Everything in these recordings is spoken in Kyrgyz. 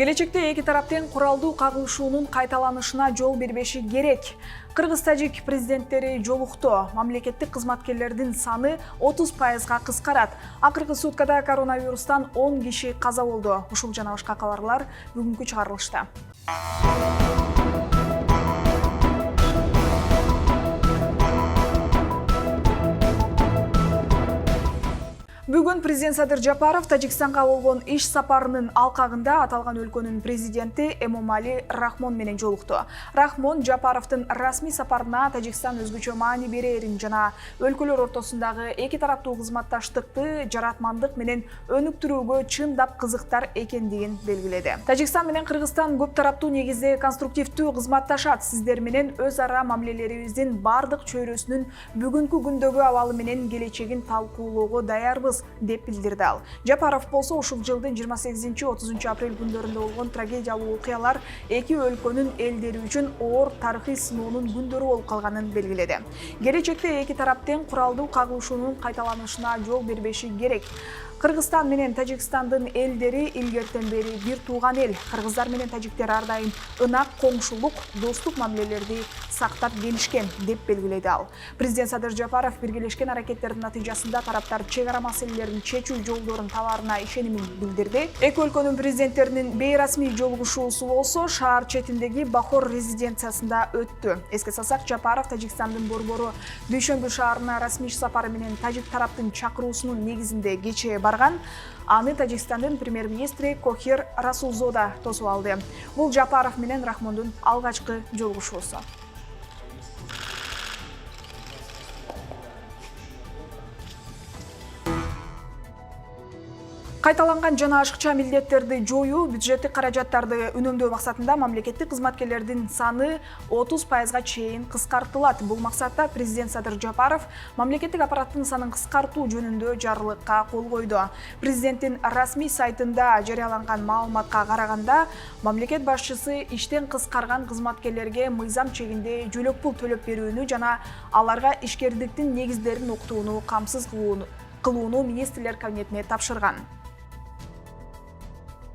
Келечекте эки тараптын куралдуу кагылышуунун кайталанышына жол бербеши керек. Кыргыз-тажик президенттери жолукту. Мамлекеттик кызматкерлердин саны 30%га кыскарат. Акыркы суткада коронавирустан 10 киши каза болду. Ушул жана башка кабарлар бүгүнкү чыгарылышта. Бүгүн президент Садыр Жапаров Тажикстанга болгон иш сапарынын алкагында аталган өлкөнүн президенти Эмомали Рахмон менен жолукту. Рахмон Жапаровдун расмий сапарына Тажикстан өзгөчө маани берерин жана өлкөлөр ортосундагы эки тараптуу кызматташтыкты жаратмандык менен өнүктүрүүгө чындап кызыктар экендигин белгиледи. Тажикстан менен Кыргызстан көп тараптуу негизде конструктивдүү кызматташат. Сиздер менен өз ара мамилелерибиздин бардык чөйрөсүнүн бүгүнкү күндөгү абалы менен келечегин талкуулоого даярбыз деп билдирди ал. Жапаров болсо ушул жылдын 28-30 апрель күндөрүндө болгон трагедиялуу окуялар эки өлкөнүн элдери үчүн оор тарыхый сыноонун күндөрү болуп калганын белгиледи. Келечекте эки тараптын куралдуу кагылышуунун кайталанышына жол бербеши керек. Кыргызстан менен Тажикстандын элдери илгертен бери бир тууган эл. Кыргыздар менен тажиктер ар дайым ынак коңшулук, достук мамилелерди сактап келишкен деп белгиледи ал. Президент Садыр Жапаров биргелешкен аракеттердин натыйжасында тараптар чек ара маселелерин чечүү жолдорун табаарына ишенимин билдирди. Эки өлкөнүн президенттеринин бейрасмий жолугушуусу болсо шаар четиндеги Бахор резиденциясында өттү. Эске салсак, Жапаров Тажикстандын борбору Дүйшөмбү шаарына расмий иш сапары менен тажик тараптын чакыруусунун негизинде кечээ барган. Аны Тажикстандын премьер-министри Кохир Расулзода тосуп алды. Бул Жапаров менен Рахмондун алгачкы жолугушуусу. Кайталанган жана ашыкча милдеттерди жоюу, бюджеттик каражаттарды үнөмдөө максатында мамлекеттик кызматкерлердин саны 30%га чейин кыскартылат. Бул максатта президент Садыр Жапаров мамлекеттик аппараттын санын кыскартуу жөнүндө жарлыкка кол койду. Президенттин расмий сайтында жарыяланган маалыматка караганда, мамлекет башчысы иштен кыскарган кызматкерлерге мыйзам чегинде жөлөк пул төлөп берүүнү жана аларга ишкердиктин негиздерин окутууну камсыз кылууну министрлер кабинетине тапшырган.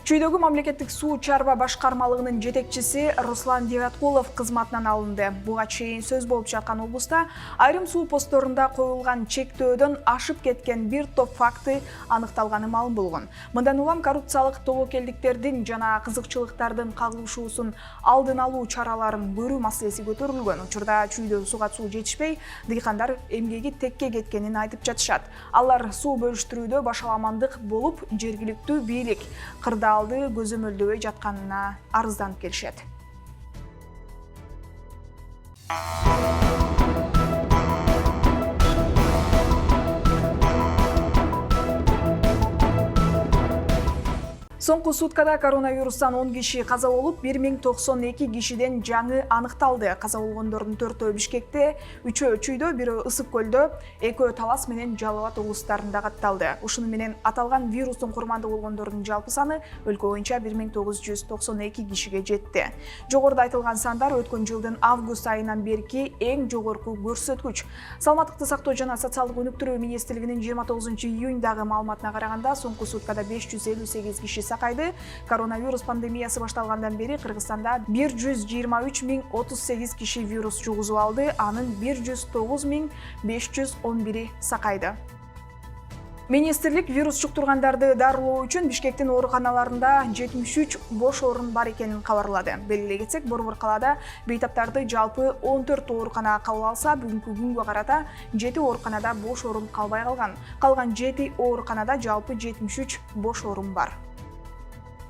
Чүйдөгү мамлекеттик суу чарба башкармалыгынын жетекчиси Руслан Девяткулов кызматынан алынды. Буга чейин сөз болуп жаткан облуста айрым суу постторунда коюлган чектөөдөн ашып кеткен бир топ факты аныкталганы маалым болгон. Мындан улам коррупциялык тобокелдиктердин жана кызыкчылыктардын кагылышуусун алдын алуу чараларын көрүү маселеси көтөрүлгөн. Учурда чүйдө сууга суу жетишпей, дыйкандар эмгеги текке кеткенин айтып жатышат. Алар суу бөлүштүрүүдө башаламандык болуп, жергиликтүү бийлик кырдаалды көзөмөлдөбөй жатканына арызданып келишет. Соңку суткада коронавирустан 10 киши каза болуп, 1092 кишиден жаңы аныкталды. Каза болгондордун 4-өө Бишкекте, 3-өө Чүйдө, 1-өө Ысык көлдө, 2-өө Талас менен Жалал Абад облустарында катталды. Ушуну менен аталган вирустун курмандуу болгондордун жалпы саны өлкө боюнча 1992 кишиге жетти. Жогоруда айтылган сандар өткөн жылдын август айынан берки эң жогорку көрсөткүч. Саламаттыкты сактоо жана социалдык өнүктүрүү министрлигинин 29-июндагы маалыматына караганда, соңку суткада 558 киши сакайды. Коронавирус пандемиясы башталгандан бери Кыргызстанда 123.038 киши вирус жугузуп алды, анын 109.511 сакайды. Министрлик вирус жуктургандарды дарылоо үчүн Бишкектин ооруканаларында 73 бош орун бар экенин кабарлады. Белгилей кетсек, борбор калаада бейтаптарды жалпы 14 оорукана кабыл алса, бүгүнкү күнгө карата 7 ооруканада бош орун калбай калган. Калган 7 ооруканада жалпы 73 бош орун бар.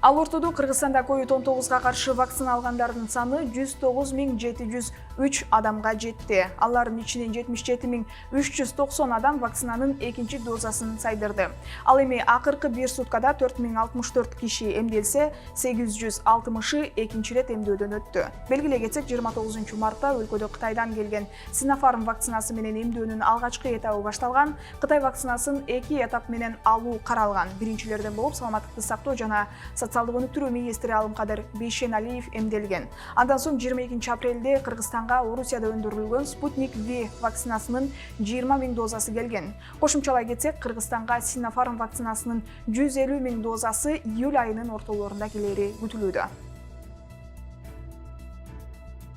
Ал ортодо Кыргызстанда COVID-19 каршы вакцина алгандардын саны 109.700 3 адамга жетти. Алардын ичинен 77.390 адам вакцинанын экинчи дозасын сайдырды. Ал эми акыркы 1 суткада 4064 киши эмделсе, 860 экинчи рет эмдөөдөн өттү. Белгилей кетсек, 29 мартта өлкөдө Кытайдан келген Sinopharm вакцинасы менен эмдөөнүн алгачкы этабы башталган. Кытай вакцинасын 2 этап менен алуу каралган. Биринчилерден болуп саламаттыкты сактоо жана социалдык өнүктүрүү министри Алымкадыр Бейшеналиев эмделген. Андан соң 22 апрелде Кыргызстанга Орусияда өндүрүлгөн Sputnik V вакцинасынын 20 000 дозасы келген. Кошумчалай кетсек, Кыргызстанга Sinopharm вакцинасынын 150 000 дозасы июль айынын ортолорунда келери күтүлүүдө.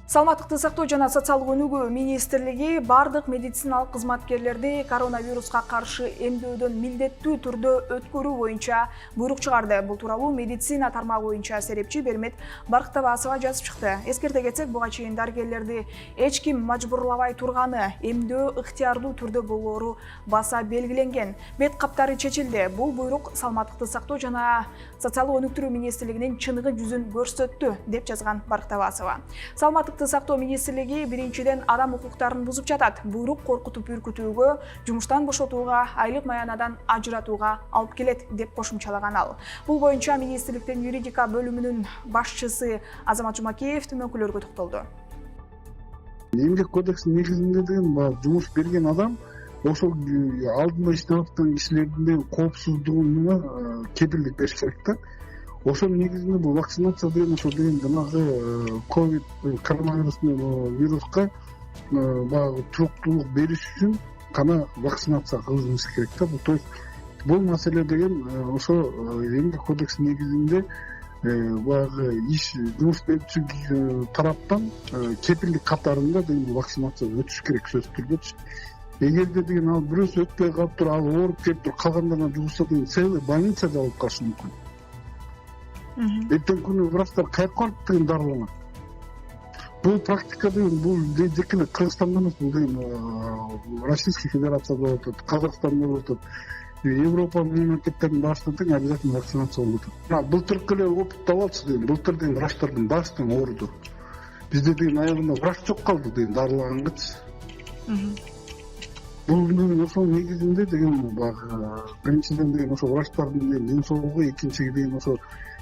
Саламаттыкты сактоо жана социалдык өнүгүү министрлиги бардык медициналык кызматкерлерди коронавируска каршы эмдөөдөн милдеттүү түрдө өткөрүү боюнча буйрук чыгарды. Бул тууралуу медицина тармагы боюнча серепчи Бермет Барктабасова жазып чыкты. Эскерте кетсек, буга чейин дарыгерлерди эч ким мажбурлабай турганы, эмдөө ыктыярдуу түрдө болоору баса белгиленген. Бет каптары чечилди. Бул буйрук саламаттыкты сактоо жана социалдык өнүктүрүү министрлигинин чыныгы жүзүн көрсөттү, деп жазган Барктабасова. Саламаттыкты сактоо министрлиги биринчиден адам укуктарын бузуп жатат. Буйрук коркутуп үркүтүүгө, жумуштан бошотууга, айлык маянадан ажыратууга алып келет, деп кошумчалаган ал. Бул боюнча министрликтин юридика бөлүмүнүн башчысы Азамат Жумакеев төмөнкүлөргө токтолду. Эмгек кодексинин негизинде деген жумуш берген адам ошол алдында иштеп аткан кишилердин коопсуздугуна кепилдик бериш керек да. Ошонун негизинде бул вакцинация деген ошо деген жанагы ковид вируска баягы туруктуулук бериш үчүн гана вакцинация кылышыбыз керек да. То есть бул маселе деген ошо эмгек кодексинин негизинде баягы жумуш берүүчү тараптан кепилдик катарында деген вакцинация өтүш керек сөзсүз түрдө. Эгерде деген ал бирөөсү өтпөй калып туруп, ал ооруп келип туруп калгандарына жугурса деген целый больницада алып калышы мүмкүн. Эртең күнү врачтар кайерге барып деген дарыланат. Бул практика деген бул жеке эле Кыргызстанда эмес, бул деген Российский Федерацияда болуп атат, Казакстанда болуп атат, Европа мамлекеттеринин баарында тең обязательно вакцинация болуп атат. Былтыркы эле опытты алабыз деген, былтыр деген врачтардын баары тең ооруду. Бизде деген аягында врач жок калды деген дарылагангачы. Бул ошол негизинде деген баягы биринчиден деген ошо врачтардын ден соолугу, экинчиге деген ошо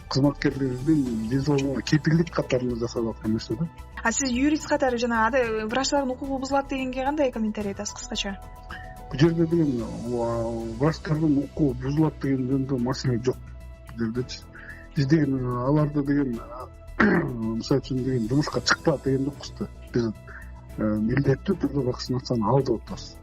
кызматкерлердин ден соолугуна кепилдик катарында жасалып аткан нерсе да. А сиз юрист катары жанагы врачтардын укугу бузулат дегенге кандай комментарий айтасыз кыскача? Бул жерде деген врачтардын укугу бузулат деген жөнүндө маселе жок. Бул жердечи биз деген аларды деген мисалы үчүн деген жумушка чыкпа деген жокпуз да. Биз милдеттүү түрдө вакцинацияны алып атабыз.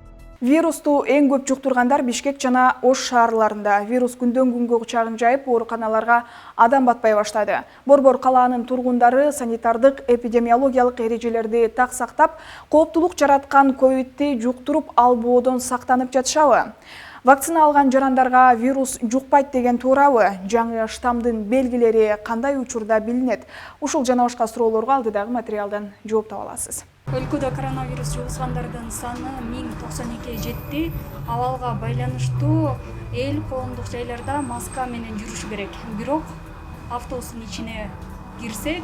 Вирусту эң көп жуктургандар Бишкек жана Ош шаарларында. Вирус күндөн күнгө кучагын жайып, ооруканаларга адам батпай баштады. Борбор калаанын тургундары санитардык эпидемиологиялык эрежелерди так сактап, кооптулук жараткан ковидти жуктуруп албоодон сактанып жатышабы? Вакцина алган жарандарга вирус жукпайт деген туурабы? Жаңы штамдын белгилери кандай учурда билинет? Ушул жана башка суроолорго алдыдагы материалдан жооп таба аласыз. Өлкөдө коронавирус жугузгандардын саны 1092 жетти. Абалга байланыштуу эл коомдук жайларда маска менен жүрүшү керек. Бирок автобустун ичине кирсек,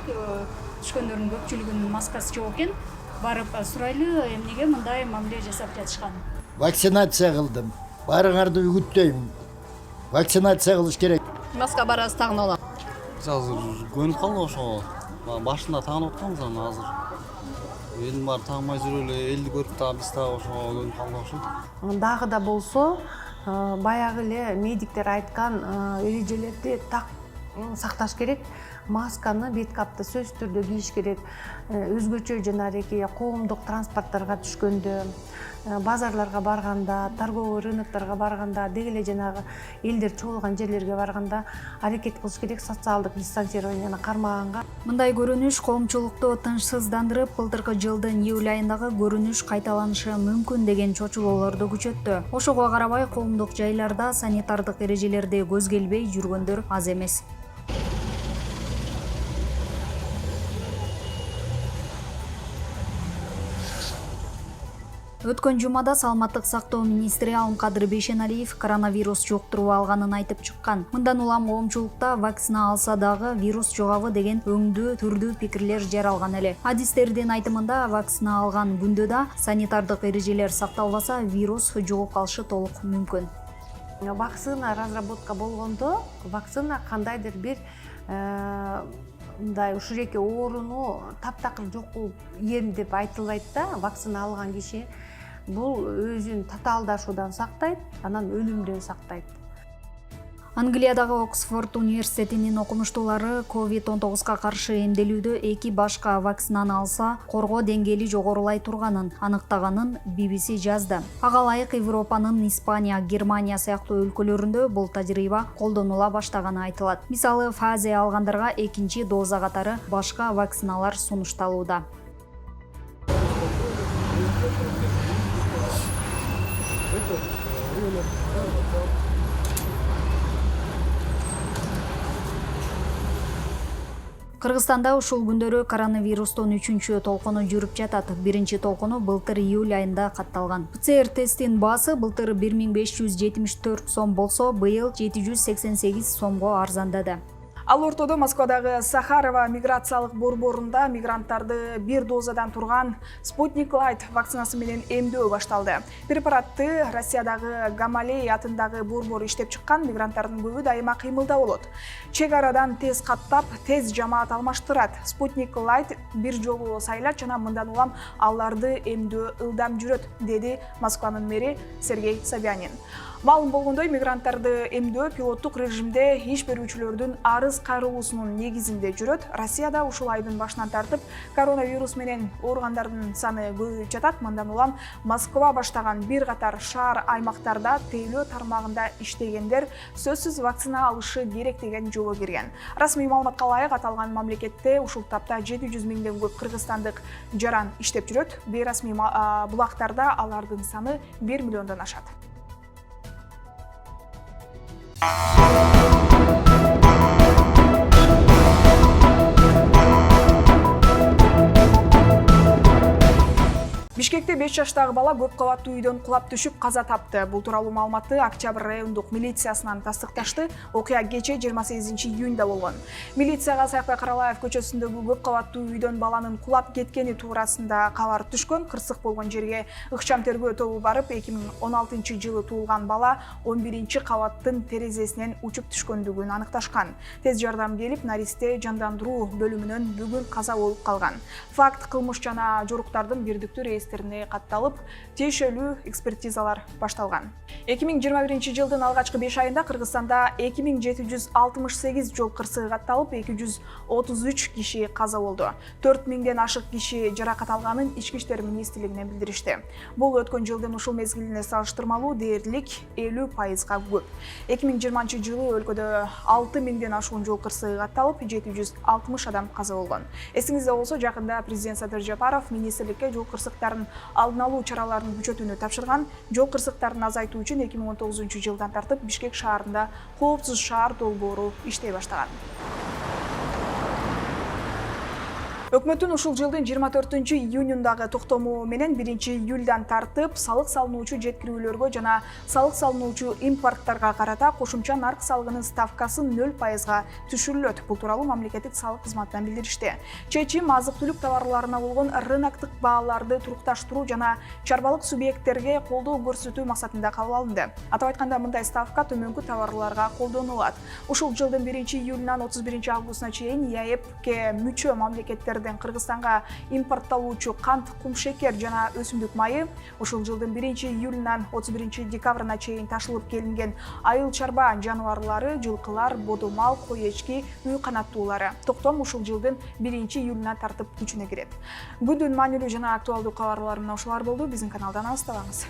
түшкөндөрдүн көпчүлүгүнүн маскасы жок экен. Барып сурайлы, эмнеге мындай мамиле жасап жатышкан? Вакцинация кылдым. Барыңарды үгүттөйм. Вакцинация кылыш керек. Маска барасы тагын алам. Азыр көнүп калды ошого. Башында тагынып атканбыз аны азыр. Элдин баары тагмай жүрөлү, элди көрүп дагы биз дагы ошого көнүп калдык ошо. Дагы да болсо, баягы эле медиктер айткан эрежелерди так сакташ керек. Масканы, бет капты сөзсүз түрдө кийиш керек. Өзгөчө жанагы коомдук транспорттарга түшкөндө, базарларга барганда, торговый рынокторго барганда, деги эле жанагы элдер чогулган жерлерге барганда аракет кылыш керек социалдык дистанцированияны кармаганга. Мындай көрүнүш коомчулукту тынчсыздандырып, былтыркы жылдын июль айындагы көрүнүш кайталанышы мүмкүн деген чочулоолорду күчөттү. Ошого карабай коомдук жайларда санитардык эрежелерди көзгө илбей жүргөндөр аз эмес. Өткөн жумада саламаттык сактоо министри Алымкадыр Бейшеналиев коронавирус жуктуруп алганын айтып чыккан. Мындан улам коомчулукта вакцина алса дагы вирус жугабы деген өңдүү түрдүү пикирлер жаралган эле. Адистердин айтымында вакцина алган күндө да санитардык эрежелер сакталбаса вирус жугуп калышы толук мүмкүн. Вакцина разработка болгондо вакцина кандайдыр бир мындай ушуреки ооруну таптакыр жок кылып ем деп айтылбайт да. Вакцина алган киши бул өзүн татаалдашуудан сактайт, анан өлүмдөн сактайт. Англиядагы Оксфорд университетинин окумуштуулары COVID-19 каршы эмделүүдө 2 башка вакцинаны алса, коргоо деңгээли жогорулай турганын аныктаганын BBC жазды. Ага ылайык Европанын Испания, Германия сыяктуу өлкөлөрүндө бул тажрыйба колдонула баштаганы айтылат. Мисалы, Pfizer алгандарга экинчи доза катары башка вакциналар сунушталууда. Кыргызстанда ушул күндөрү коронавирустун 3-чү толкуну жүрүп жатат. Биринчи толкуну былтыр июль айында катталган. ПЦР тесттин баасы былтыр 1574 сом болсо, быйыл 788 сомго арзандады. Ал ортодо Москвадагы Сахарова миграциялык борборунда мигранттарды бир дозадан турган Sputnik Light вакцинасы менен эмдөө башталды. Препаратты Россиядагы Гамалей атындагы борбор иштеп чыккан, мигранттардын көбү дайыма кыймылда болот. Чек арадан тез каттап, тез жамаат алмаштырат. Sputnik Light бир жолу сайлат жана мындан улам аларды эмдөө ылдам жүрөт, деди Москванын мэри Сергей Собянин. Маалым болгондой, мигранттарды эмдөө пилоттук режимде иш берүүчүлөрдүн арыз кайрылуусунун негизинде жүрөт. Россияда ушул айдын башынан тартып коронавирус менен ооругандардын саны көбөйүп жатат. Мындан улам Москва баштаган бир катар шаар аймактарда тейлөө тармагында иштегендер сөзсүз вакцина алышы керек деген жолго кирген. Расмий маалыматка ылайык аталган мамлекетте ушул тапта 700 миңден көп кыргызстандык жаран иштеп жүрөт. Бейрасмий булактарда алардын саны 1 миллиондон ашат. Бишкекте 5 жаштагы бала көп кабаттуу үйдөн кулап түшүп каза тапты. Бул тууралуу маалыматты Октябрь райондук милициясынан тастыкташты. Окуя кече 28-июнда болгон. Милицияга Саякбай Каралаев көчөсүндөгү көп кабаттуу үйдөн баланын кулап кеткени туурасында кабар түшкөн. Кырсык болгон жерге ыкчам тергөө тобу барып, 2016-жылы туулган бала 11-чи кабаттын терезесинен учуп түшкөндүгүн аныкташкан. Тез жардам келип, наристе жандандыруу бөлүмүнөн бүгүн каза болуп калган. Факт кылмыш жана жоруктардын бирдиктүү рейстерине катталып, тиешелүү экспертизалар башталган. 2021-жылдын алгачкы 5 айында Кыргызстанда 2768 жол кырсыгы катталып, 233 киши каза болду. 4000ден ашык киши жаракат алганын Ички иштер министрлигинен билдиришти. Бул өткөн жылдын ушул мезгилине салыштырмалуу дээрлик 50%га көп. 2020-жылы өлкөдө 6000ден ашуун жол кырсыгы катталып, 760 адам каза болгон. Эсиңизде болсо, жакында президент Садыр Жапаров министрликке жол кырсыктарын алдын алуу чараларын күчөтүүнү тапшырган. Жол кырсыктарын азайтуу үчүн 2019-жылдан тартып Бишкек шаарында коопсуз шаар долбоору иштей баштаган. Өкмөттүн ушул жылдын 24-июнундагы токтому менен 1-июлдан тартып салык салынуучу жеткирүүлөргө жана салык салынуучу импорттарга карата кошумча нарк салыгынын ставкасы 0%га түшүрүлөт. Бул тууралуу мамлекеттик салык кызматынан билдиришти. Чечим азык-түлүк товарларына болгон рыноктук бааларды турукташтыруу жана чарбалык субъекттерге колдоо көрсөтүү максатында кабыл алынды. Атап айтканда, мындай ставка төмөнкү товарларга колдонулат. Ушул жылдын 1-июлунан 31-августуна чейин ЕАЭПке мүчө мамлекеттер Кыргызстанга импортталуучу кант, кумшекер жана өсүмдүк майы, ушул жылдын 1-июлунан 31-декабрына чейин ташылып келинген айыл чарба жаныбарлары, жылкылар, бодомал, кой эчки, үй канаттуулары. Токтом ушул жылдын 1-июлунан тартып күчүнө кирет. Күндүн маанилүү жана актуалдуу кабарлары мына ушулар болду. Биздин каналдан алыстабаңыз.